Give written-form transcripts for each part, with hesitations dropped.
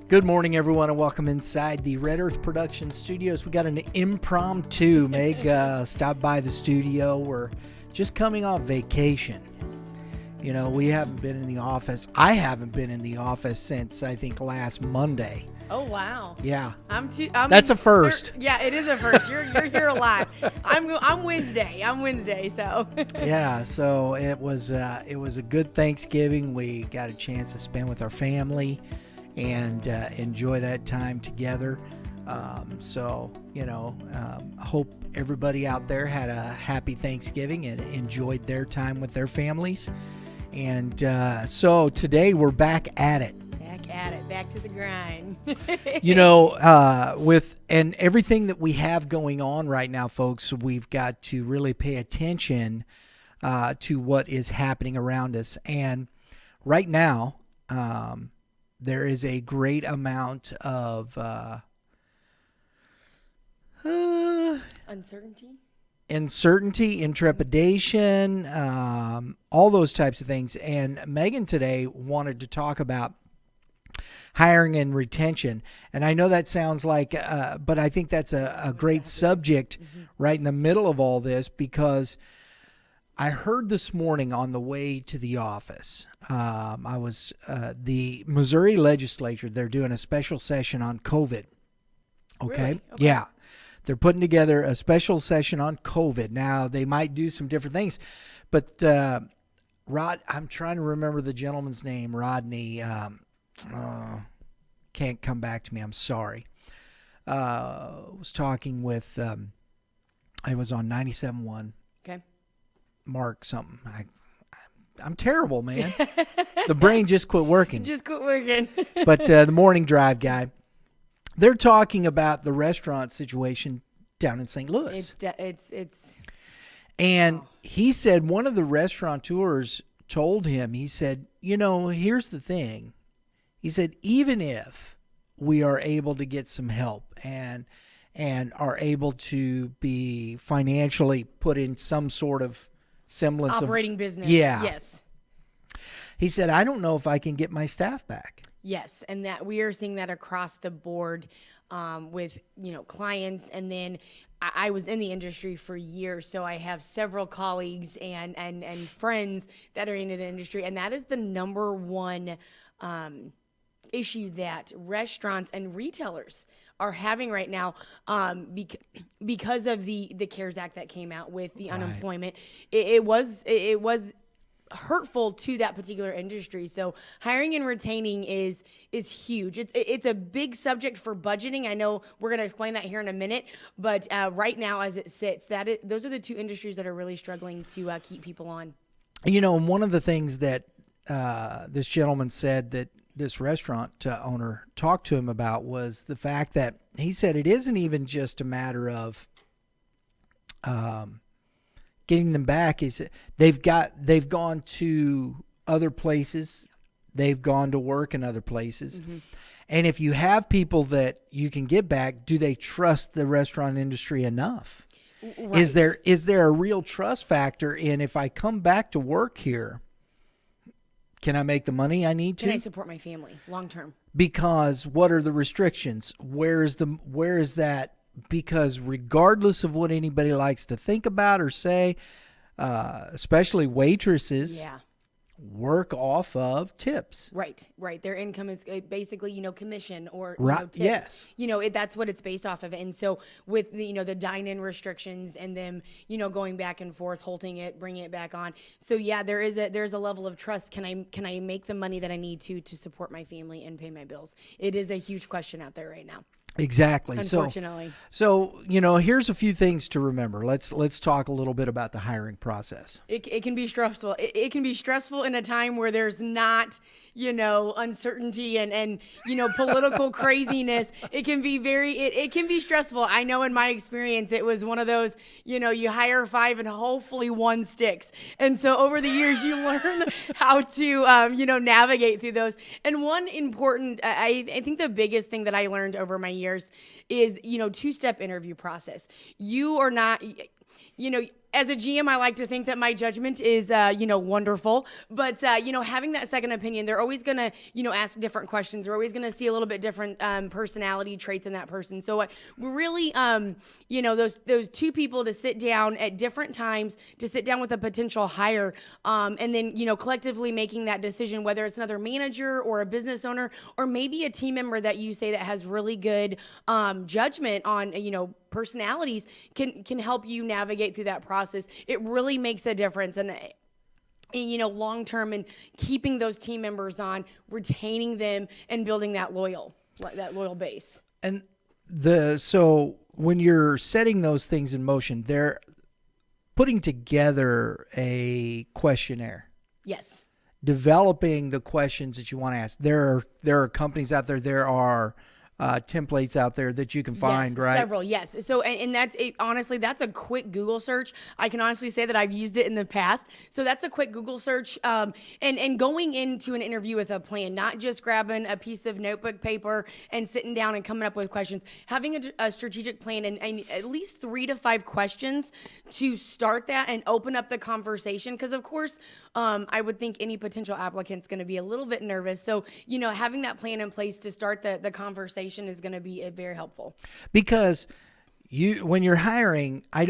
Good morning, everyone, and welcome inside the Red Earth Production Studios. We got an impromptu. Meg stopped by the studio. We're just coming off vacation. You know, we haven't been in the office. I haven't been in the office since, I think, last Monday. Oh, wow. Yeah. That's a first. Yeah, it is a first. You're here a lot. I'm Wednesday. So. Yeah, so it was a good Thanksgiving. We got a chance to spend with our family and enjoy that time together. Hope everybody out there had a happy Thanksgiving and enjoyed their time with their families. And so today we're back at it. Back to the grind. With everything that we have going on right now, folks, we've got to really pay attention to what is happening around us. And right now, there is a great amount of uncertainty, intrepidation, all those types of things. And Megan today wanted to talk about hiring and retention. And I know that sounds like, but I think that's a great subject right in the middle of all this, because I heard this morning on the way to the office, I was the Missouri legislature, they're doing a special session on COVID. Okay? Really? Okay. Yeah. They're putting together a special session on COVID. Now, they might do some different things, but I'm trying to remember the gentleman's name, Rodney. Can't come back to me. I'm sorry. Was talking with, I was on 97.1. Okay. Mark something. I'm terrible, man. The brain just quit working. But the morning drive guy, they're talking about the restaurant situation down in St. Louis. And he said one of the restaurateurs told him, he said, here's the thing. He said, even if we are able to get some help and are able to be financially put in some sort of semblance operating business. Yeah. Yes. He said, I don't know if I can get my staff back. Yes, and that we are seeing that across the board with clients. And then I was in the industry for years, so I have several colleagues and friends that are into the industry, and that is the number one issue that restaurants and retailers are having right now, because of the CARES Act that came out with the unemployment. It was hurtful to that particular industry. So hiring and retaining is huge. It's a big subject for budgeting. I know we're going to explain that here in a minute, but right now as it sits, those are the two industries that are really struggling to keep people on. And one of the things that this gentleman said that this restaurant owner talked to him about was the fact that he said it isn't even just a matter of getting them back. Is they've gone to other places, they've gone to work in other places, and if you have people that you can get back, do they trust the restaurant industry enough? Right. Is there a real trust factor in, if I come back to work here, can I make the money I need to? Can I support my family long term? Because what are the restrictions? Where is that? Because regardless of what anybody likes to think about or say, especially waitresses, work off of tips. Right. Their income is basically, commission or tips. Yes. That's what it's based off of. And so with the, the dine-in restrictions and them, going back and forth, halting it, bringing it back on. So there's a level of trust. Can I make the money that I need to support my family and pay my bills? It is a huge question out there right now. Exactly. Unfortunately. So here's a few things to remember. Let's talk a little bit about the hiring process. It can be stressful. It can be stressful in a time where there's not, uncertainty and political craziness. It can be it can be stressful. I know in my experience, it was one of those, you hire 5 and hopefully 1 sticks. And so over the years, you learn how to, navigate through those. And one important, I think the biggest thing that I learned over my years is, 2-step interview process. You are not, as a GM, I like to think that my judgment is, wonderful. But, having that second opinion, they're always going to, ask different questions. They're always going to see a little bit different personality traits in that person. So we're really, those two people to sit down at different times, to sit down with a potential hire, and then, collectively making that decision, whether it's another manager or a business owner, or maybe a team member that you say that has really good judgment on, personalities can help you navigate through that process. It really makes a difference. And long term, and keeping those team members on, retaining them, and building that loyal base. And so when you're setting those things in motion, they're putting together a questionnaire. Yes. Developing the questions that you want to ask. There are companies out there. There are templates out there that you can find, right? Several, yes. So, and that's it, honestly, that's a quick Google search. I can honestly say that I've used it in the past. So that's a quick Google search. And going into an interview with a plan, not just grabbing a piece of notebook paper and sitting down and coming up with questions, having a strategic plan and at least 3 to 5 questions to start that and open up the conversation. Because of course, I would think any potential applicant's going to be a little bit nervous. So, having that plan in place to start the conversation is going to be very helpful. Because when you're hiring, I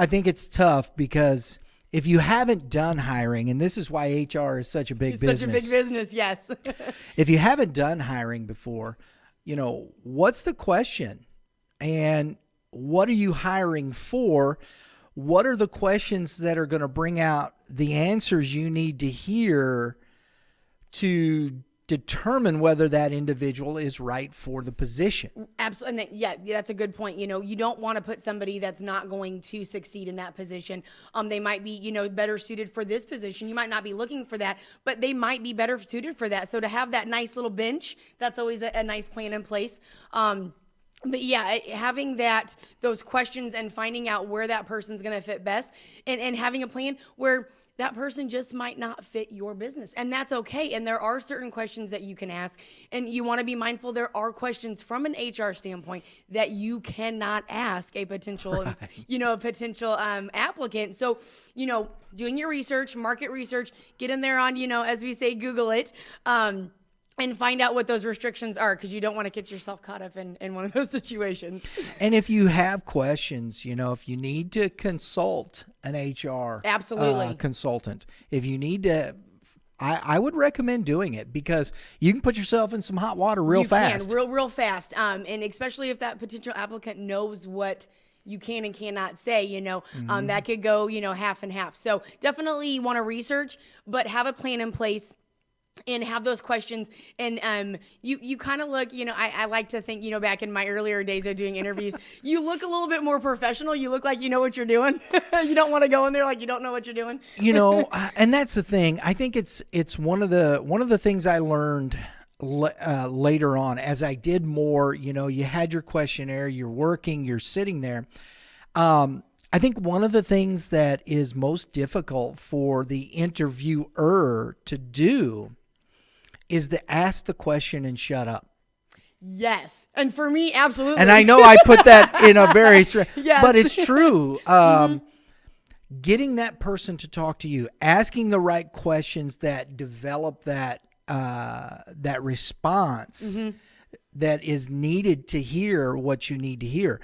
think it's tough, because if you haven't done hiring, and this is why HR is such a big business. Such a big business, yes. If you haven't done hiring before, what's the question? And what are you hiring for? What are the questions that are going to bring out the answers you need to hear to determine whether that individual is right for the position? Absolutely. And that's a good point. You don't want to put somebody that's not going to succeed in that position. They might be, better suited for this position. You might not be looking for that, but they might be better suited for that. So to have that nice little bench, that's always a nice plan in place. But yeah, having those questions and finding out where that person's going to fit best, and having a plan where that person just might not fit your business. And that's okay. And there are certain questions that you can ask, and you want to be mindful. There are questions from an HR standpoint that you cannot ask a potential, applicant. So, doing your research, market research, get in there on, as we say, Google it. And find out what those restrictions are, because you don't want to get yourself caught up in one of those situations. And if you have questions, if you need to consult an HR consultant, if you need to, I would recommend doing it, because you can put yourself in some hot water real fast. Real fast. And especially if that potential applicant knows what you can and cannot say, that could go, half and half. So definitely you want to research, but have a plan in place. And have those questions, and you kind of look, I like to think, back in my earlier days of doing interviews, you look a little bit more professional. You look like you know what you're doing. You don't want to go in there like you don't know what you're doing. And that's the thing. I think it's one of the things I learned later on as I did more. You had your questionnaire, you're working, you're sitting there. I think one of the things that is most difficult for the interviewer to do is to ask the question and shut up. Yes. And for me, absolutely. And I know I put that in a very yes. But it's true. Getting that person to talk to you, asking the right questions that develop that response that is needed to hear what you need to hear.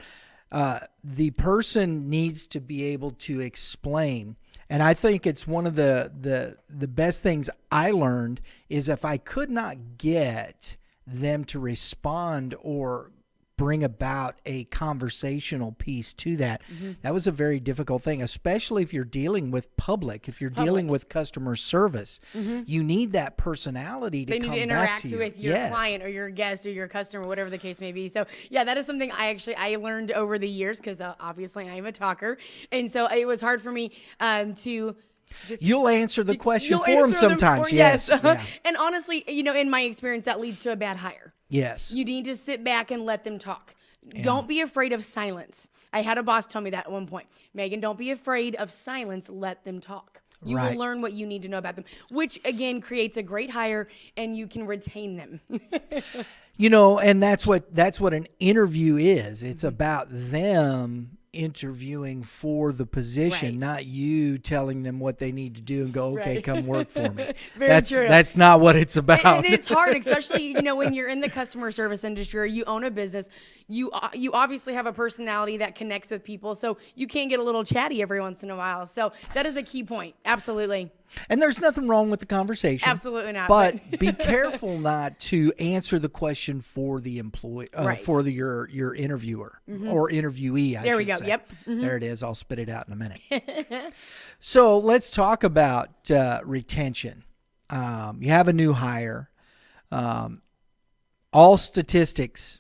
The person needs to be able to explain. And I think it's one of the best things I learned is if I could not get them to respond or bring about a conversational piece to that, that was a very difficult thing, especially if you're dealing with if you're dealing with customer service. You need that personality to come back to you. They need to interact with your client or your guest or your customer, whatever the case may be. So yeah, that is something I learned over the years, because obviously I am a talker. And so it was hard for me to you'll answer the question for them sometimes. Yes. Yeah. And honestly, in my experience, that leads to a bad hire. Yes. You need to sit back and let them talk. Yeah. Don't be afraid of silence. I had a boss tell me that at one point. Megan, don't be afraid of silence. Let them talk. You will learn what you need to know about them, which again creates a great hire, and you can retain them. And that's what an interview is. It's about them interviewing for the position, Right. not you telling them what they need to do and go, okay, Right. come work for me. Very true. That's not what it's about. And it's hard, especially when you're in the customer service industry or you own a business. You obviously have a personality that connects with people, so you can get a little chatty every once in a while. So that is a key point. Absolutely. And there's nothing wrong with the conversation. Absolutely not. But be careful not to answer the question for the employee, Right. for your interviewer or interviewee. There we should go. say. Yep. There it is. I'll spit it out in a minute. So let's talk about retention. You have a new hire. All statistics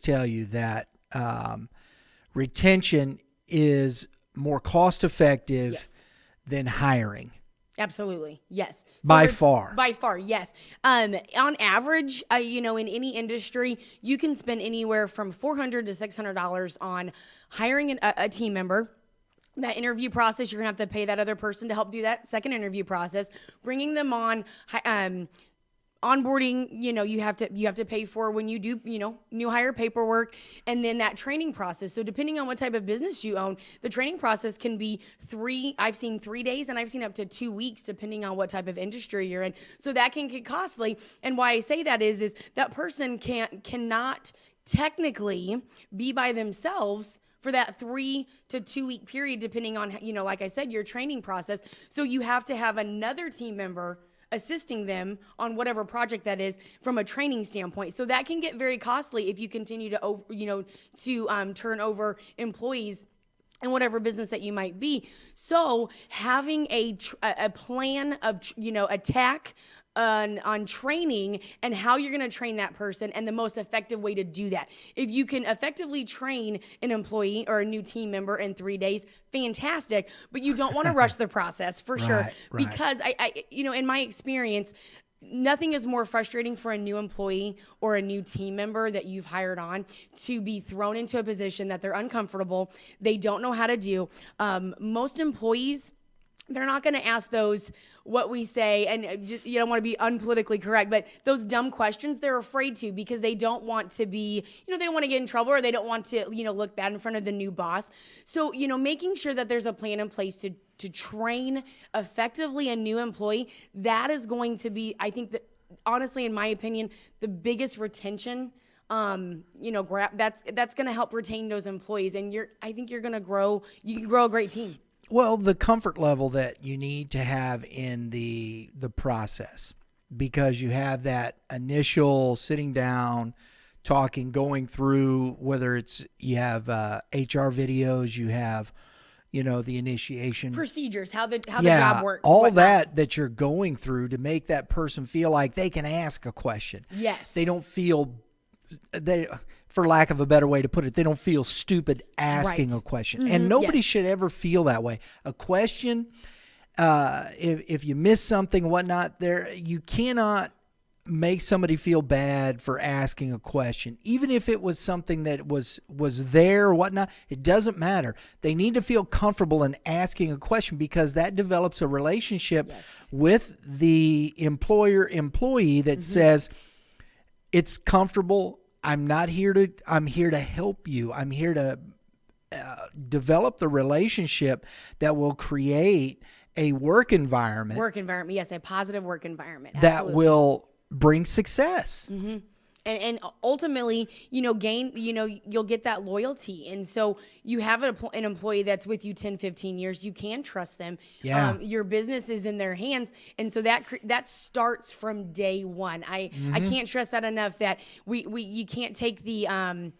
tell you that retention is more cost effective Yes. than hiring. Absolutely. Yes. By far. By far, yes. On average, in any industry, you can spend anywhere from $400 to $600 on hiring a team member. That interview process, you're going to have to pay that other person to help do that second interview process. Bringing them on, onboarding, you have to pay for when you do, new hire paperwork, and then that training process. So depending on what type of business you own, the training process can be I've seen 3 days, and I've seen up to 2 weeks, depending on what type of industry you're in. So that can get costly. And why I say that is that person cannot technically be by themselves for that 3 to 2 week period, depending on, like I said, your training process. So you have to have another team member assisting them on whatever project that is from a training standpoint. So that can get very costly if you continue to turn over employees in whatever business that you might be. So having a plan of attack on training and how you're going to train that person and the most effective way to do that. If you can effectively train an employee or a new team member in 3 days, fantastic. But you don't want to rush the process for sure, Right. because I in my experience, nothing is more frustrating for a new employee or a new team member that you've hired on to be thrown into a position that they're uncomfortable, they don't know how to do. Most employees, they're not going to ask those, what we say, and you don't want to be unpolitically correct, but those dumb questions, they're afraid to, because they don't want to be, they don't want to get in trouble, or they don't want to, look bad in front of the new boss. So, making sure that there's a plan in place to train effectively a new employee, that is going to be, I think that, honestly, in my opinion, the biggest retention that's going to help retain those employees. And I think you can grow a great team. Well, the comfort level that you need to have in the process, because you have that initial sitting down, talking, going through, whether it's you have HR videos, you have the initiation procedures, how the job works, all whatnot. that you're going through to make that person feel like they can ask a question. Yes, they don't feel for lack of a better way to put it, they don't feel stupid asking a question. And nobody should ever feel that way. A question, if you miss something, whatnot, you cannot make somebody feel bad for asking a question. Even if it was something that was there or whatnot, it doesn't matter. They need to feel comfortable in asking a question, because that develops a relationship with the employer-employee that says, it's comfortable. I'm here to help you. I'm here to develop the relationship that will create a work environment. Yes, a positive work environment. That Absolutely. will bring success. Mm-hmm. And ultimately, you'll get that loyalty. And so you have an employee that's with you 10, 15 years. You can trust them. Yeah. Your business is in their hands. And so that starts from day one. I can't stress that enough, that you can't take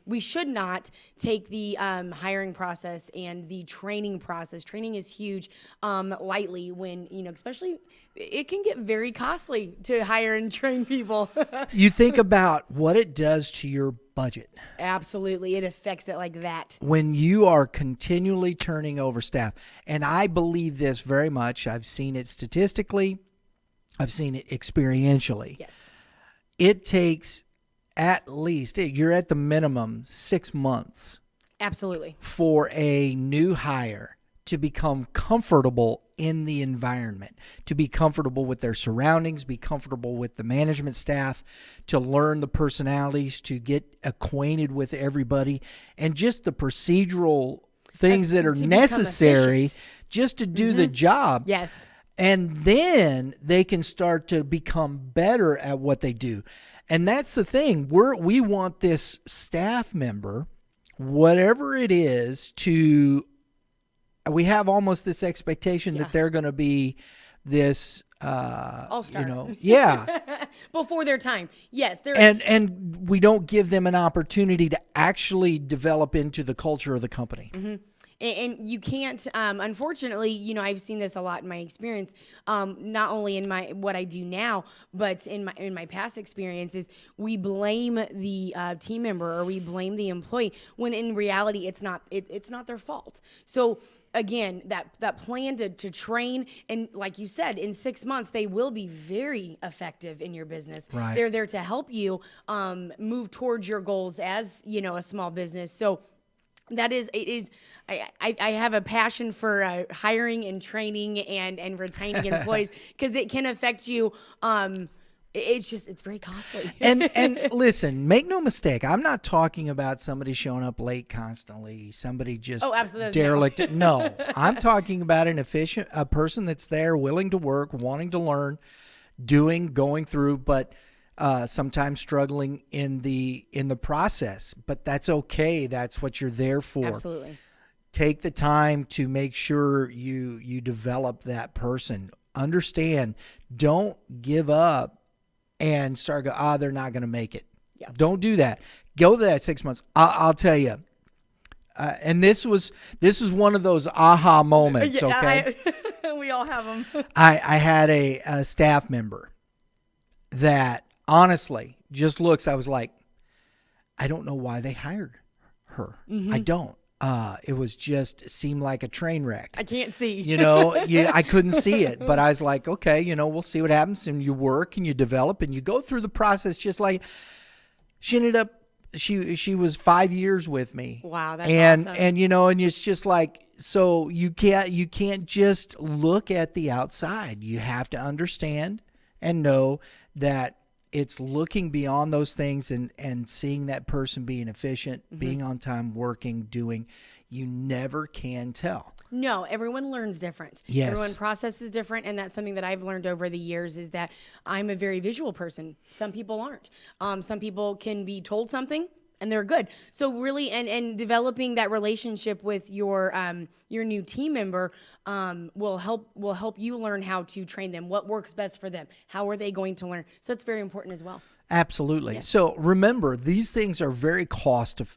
we should not take the hiring process and the training process. Training is huge, lightly, when, especially it can get very costly to hire and train people. You think about what it does to your budget. Absolutely. It affects it like that. When you are continually turning over staff. And I believe this very much. I've seen it statistically. I've seen it experientially. Yes. It takes at least, you're at the minimum 6 months Absolutely. for a new hire to become comfortable in the environment, to be comfortable with their surroundings, be comfortable with the management staff, to learn the personalities, to get acquainted with everybody, and just the procedural things that are necessary just to do the job. Yes. And then they can start to become better at what they do. And that's the thing. We want this staff member, whatever it is, we have almost this expectation that they're going to be this all-star. Before their time. Yes. And we don't give them an opportunity to actually develop into the culture of the company. And you can't, unfortunately, I've seen this a lot in my experience, not only in what I do now, but in my past experiences. We blame the team member, or we blame the employee, when in reality it's not their fault. So again, that plan to train, and like you said, in 6 months they will be very effective in your business. Right. They're there to help you move towards your goals as a small business. So I have a passion for hiring and training and retaining employees, because it can affect you. It's very costly. and listen, make no mistake, I'm not talking about somebody showing up late constantly, somebody just derelict. No, I'm talking about a person that's there, willing to work, wanting to learn, going through, but sometimes struggling in the process. But that's okay. That's what you're there for. Absolutely. Take the time to make sure you develop that person. Understand, don't give up and start go, they're not going to make it. Yeah. Don't do that. Go to that 6 months. I'll tell you. And this is one of those aha moments. Okay. We all have them. I had a staff member that honestly just I was like, I don't know why they hired her. I don't. It seemed like a train wreck. I can't see. I couldn't see it, but I was like, okay, we'll see what happens. And you work and you develop and you go through the process. Just like she ended up, she was 5 years with me. Wow, that's awesome. And and it's just like, so you can't just look at the outside. You have to understand and know that it's looking beyond those things and seeing that person being efficient, being on time, working, doing. You never can tell. No, everyone learns different. Yes. Everyone processes different, and that's something that I've learned over the years, is that I'm a very visual person. Some people aren't. Some people can be told something and they're good. So really, and developing that relationship with your new team member will help you learn how to train them, what works best for them, how are they going to learn. So it's very important as well. Absolutely. Yes. So remember, these things are very costly.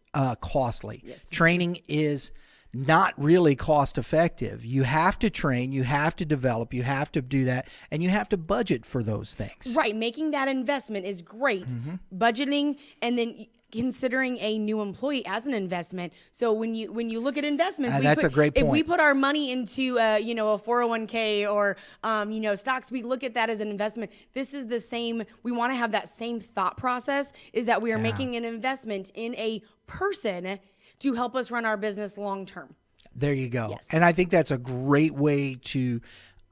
Yes. Training is not really cost effective. You have to train, you have to develop, you have to do that, and you have to budget for those things. Right. Making that investment is great. Budgeting, and then considering a new employee as an investment. So when you look at investments, that's a great point. If we put our money into a 401k or stocks, we look at that as an investment. This is the same. We want to have that same thought process, is that we are making an investment in a person to help us run our business long term. There you go. Yes. And I think that's a great way to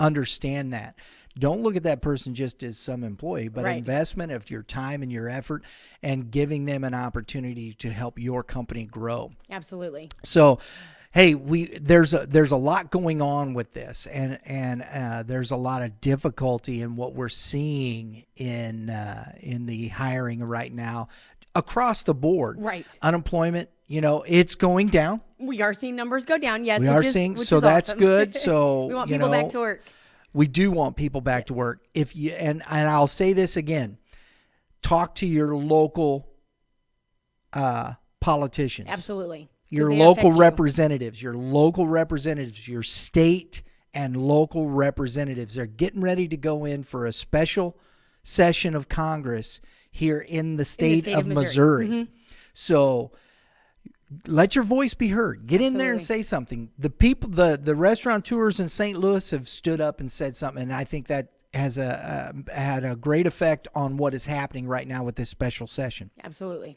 understand that. Don't look at that person just as some employee, but investment of your time and your effort, and giving them an opportunity to help your company grow. Absolutely. So, hey, there's a lot going on with this, and there's a lot of difficulty in what we're seeing in the hiring right now across the board. Right. Unemployment, it's going down. We are seeing numbers go down. Yes, we are seeing. So that's awesome. good. So we want people back to work. We do want people back to work. If you and I'll say this again, talk to your local politicians. Absolutely. Your local representatives, your state and local representatives. They're getting ready to go in for a special session of Congress here in the state of Missouri. So let your voice be heard. Get in there and say something. The people, the restaurateurs in St. Louis have stood up and said something, and I think that has had a great effect on what is happening right now with this special session. Absolutely.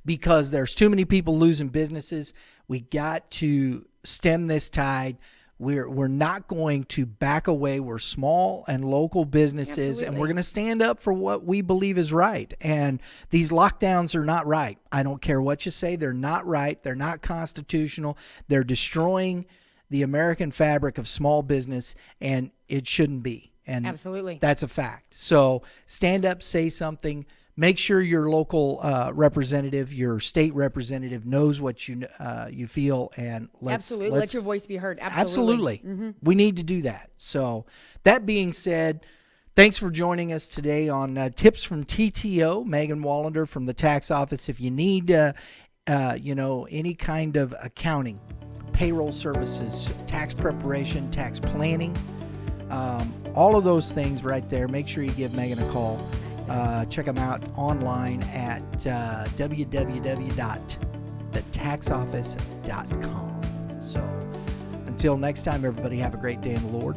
Because there's too many people losing businesses. We got to stem this tide. We're not going to back away. We're small and local businesses, and we're going to stand up for what we believe is right. And these lockdowns are not right. I don't care what you say. They're not right. They're not constitutional. They're destroying the American fabric of small business, and it shouldn't be. And absolutely, that's a fact. So stand up, say something. Make sure your local representative, your state representative, knows what you feel, and let's let your voice be heard. Absolutely. We need to do that. So that being said, thanks for joining us today on Tips from TTO. Megan Wallander from the tax office. If you need any kind of accounting, payroll services, tax preparation, tax planning, all of those things right there, make sure you give Megan a call. Check them out online at www.thetaxoffice.com. So until next time, everybody, have a great day in the Lord.